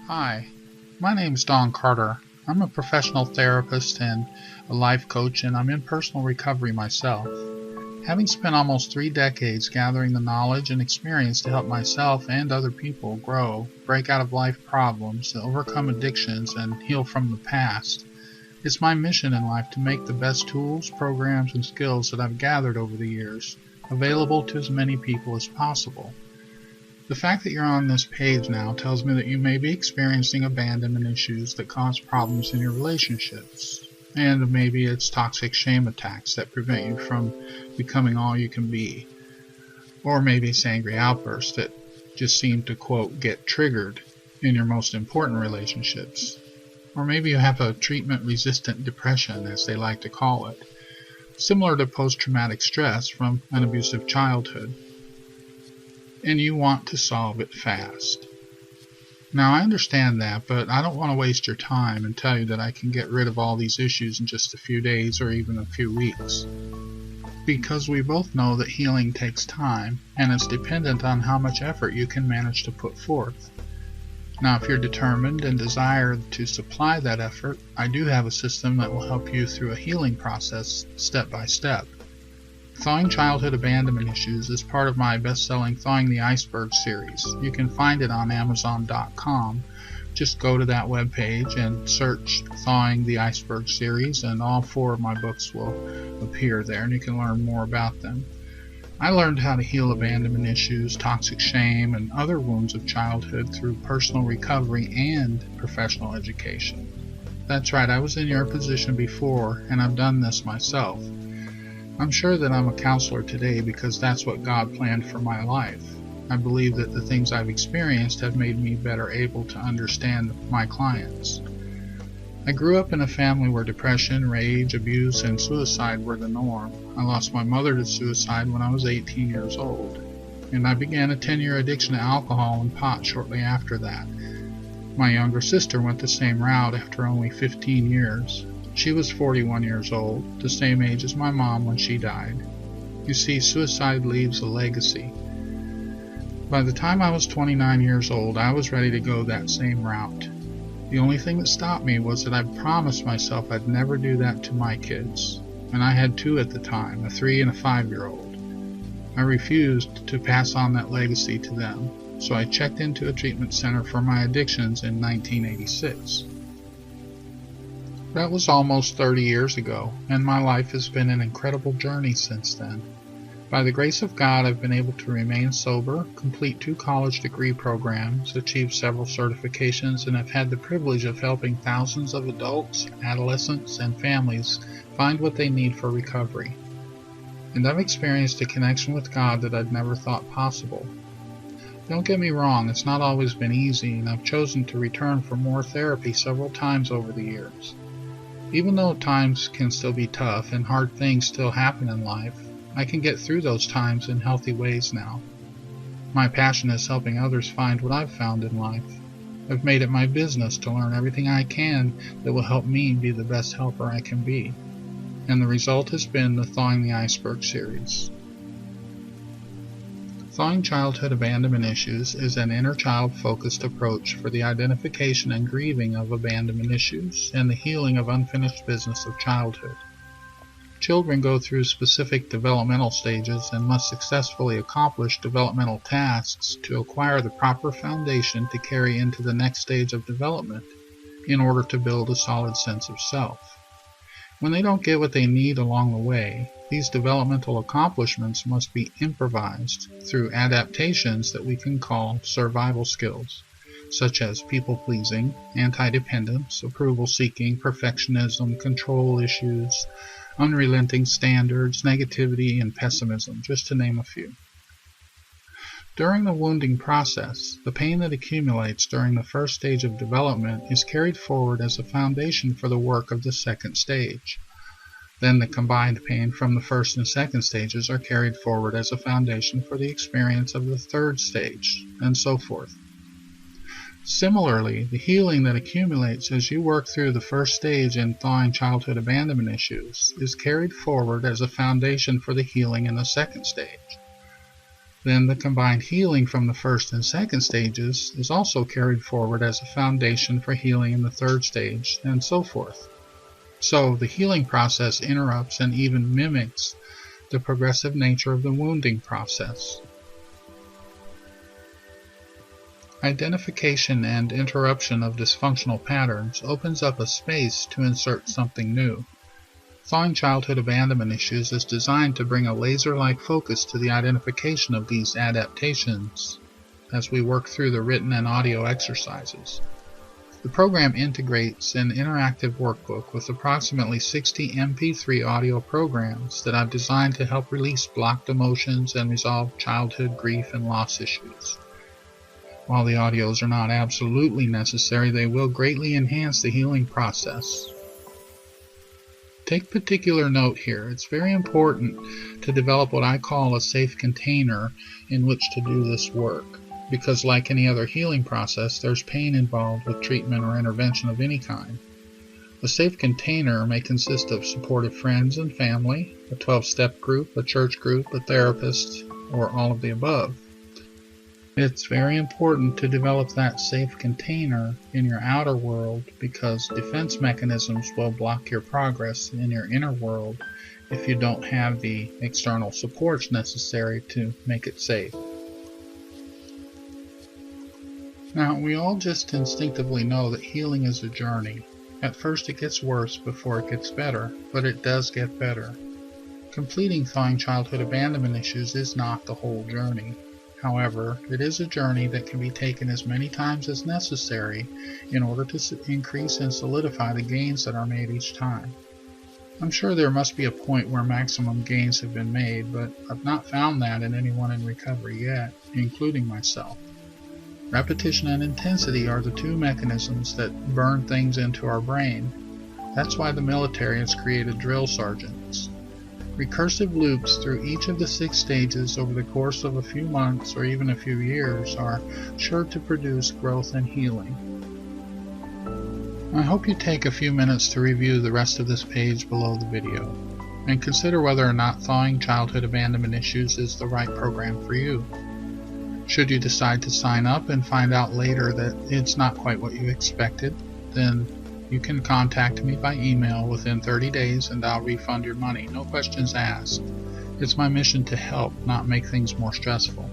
Hi, my name is Don Carter. I'm a professional therapist and a life coach, and I'm in personal recovery myself. Having spent almost 3 decades gathering the knowledge and experience to help myself and other people grow, break out of life problems, overcome addictions, and heal from the past, it's my mission in life to make the best tools, programs, and skills that I've gathered over the years available to as many people as possible. The fact that you're on this page now tells me that you may be experiencing abandonment issues that cause problems in your relationships. And maybe it's toxic shame attacks that prevent you from becoming all you can be. Or maybe it's angry outbursts that just seem to, quote, get triggered in your most important relationships. Or maybe you have a treatment-resistant depression, as they like to call it, similar to post-traumatic stress from an abusive childhood, and you want to solve it fast. Now, I understand that, but I don't want to waste your time and tell you that I can get rid of all these issues in just a few days or even a few weeks. Because we both know that healing takes time, and it's dependent on how much effort you can manage to put forth. Now, if you're determined and desire to supply that effort, I do have a system that will help you through a healing process step by step. Thawing Childhood Abandonment Issues is part of my best-selling Thawing the Iceberg series. You can find it on Amazon.com. Just go to that webpage and search Thawing the Iceberg series, and all 4 of my books will appear there, and you can learn more about them. I learned how to heal abandonment issues, toxic shame, and other wounds of childhood through personal recovery and professional education. That's right, I was in your position before, and I've done this myself. I'm sure that I'm a counselor today because that's what God planned for my life. I believe that the things I've experienced have made me better able to understand my clients. I grew up in a family where depression, rage, abuse, and suicide were the norm. I lost my mother to suicide when I was 18 years old, and I began a 10-year addiction to alcohol and pot shortly after that. My younger sister went the same route after only 15 years. She was 41 years old, the same age as my mom when she died. You see, suicide leaves a legacy. By the time I was 29 years old, I was ready to go that same route. The only thing that stopped me was that I promised myself I'd never do that to my kids, and I had 2 at the time, a 3 and a 5-year-old. I refused to pass on that legacy to them, so I checked into a treatment center for my addictions in 1986. That was almost 30 years ago, and my life has been an incredible journey since then. By the grace of God, I've been able to remain sober, complete 2 college degree programs, achieve several certifications, and have had the privilege of helping thousands of adults, adolescents, and families find what they need for recovery. And I've experienced a connection with God that I'd never thought possible. Don't get me wrong, it's not always been easy, and I've chosen to return for more therapy several times over the years. Even though times can still be tough and hard things still happen in life, I can get through those times in healthy ways now. My passion is helping others find what I've found in life. I've made it my business to learn everything I can that will help me be the best helper I can be. And the result has been the Thawing the Iceberg series. Thawing Childhood Abandonment Issues is an inner-child-focused approach for the identification and grieving of abandonment issues and the healing of unfinished business of childhood. Children go through specific developmental stages and must successfully accomplish developmental tasks to acquire the proper foundation to carry into the next stage of development in order to build a solid sense of self. When they don't get what they need along the way, these developmental accomplishments must be improvised through adaptations that we can call survival skills, such as people-pleasing, anti-dependence, approval-seeking, perfectionism, control issues, unrelenting standards, negativity, and pessimism, just to name a few. During the wounding process, the pain that accumulates during the first stage of development is carried forward as a foundation for the work of the second stage. Then the combined pain from the first and second stages are carried forward as a foundation for the experience of the third stage, and so forth. Similarly, the healing that accumulates as you work through the first stage in Thawing Childhood Abandonment Issues is carried forward as a foundation for the healing in the second stage. Then the combined healing from the first and second stages is also carried forward as a foundation for healing in the third stage, and so forth. So the healing process interrupts and even mimics the progressive nature of the wounding process. Identification and interruption of dysfunctional patterns opens up a space to insert something new. Thawing Childhood Abandonment Issues is designed to bring a laser-like focus to the identification of these adaptations as we work through the written and audio exercises. The program integrates an interactive workbook with approximately 60 MP3 audio programs that I've designed to help release blocked emotions and resolve childhood grief and loss issues. While the audios are not absolutely necessary, they will greatly enhance the healing process. Take particular note here. It's very important to develop what I call a safe container in which to do this work, because like any other healing process, there's pain involved with treatment or intervention of any kind. A safe container may consist of supportive friends and family, a 12-step group, a church group, a therapist, or all of the above. It's very important to develop that safe container in your outer world, because defense mechanisms will block your progress in your inner world if you don't have the external supports necessary to make it safe. Now, we all just instinctively know that healing is a journey. At first it gets worse before it gets better, but it does get better. Completing Thawing Childhood Abandonment Issues is not the whole journey. However, it is a journey that can be taken as many times as necessary in order to increase and solidify the gains that are made each time. I'm sure there must be a point where maximum gains have been made, but I've not found that in anyone in recovery yet, including myself. Repetition and intensity are the two mechanisms that burn things into our brain. That's why the military has created drill sergeants. Recursive loops through each of the 6 stages over the course of a few months or even a few years are sure to produce growth and healing. I hope you take a few minutes to review the rest of this page below the video and consider whether or not Thawing Childhood Abandonment Issues is the right program for you. Should you decide to sign up and find out later that it's not quite what you expected, then you can contact me by email within 30 days and I'll refund your money. No questions asked. It's my mission to help, not make things more stressful.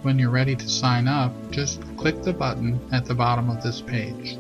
When you're ready to sign up, just click the button at the bottom of this page.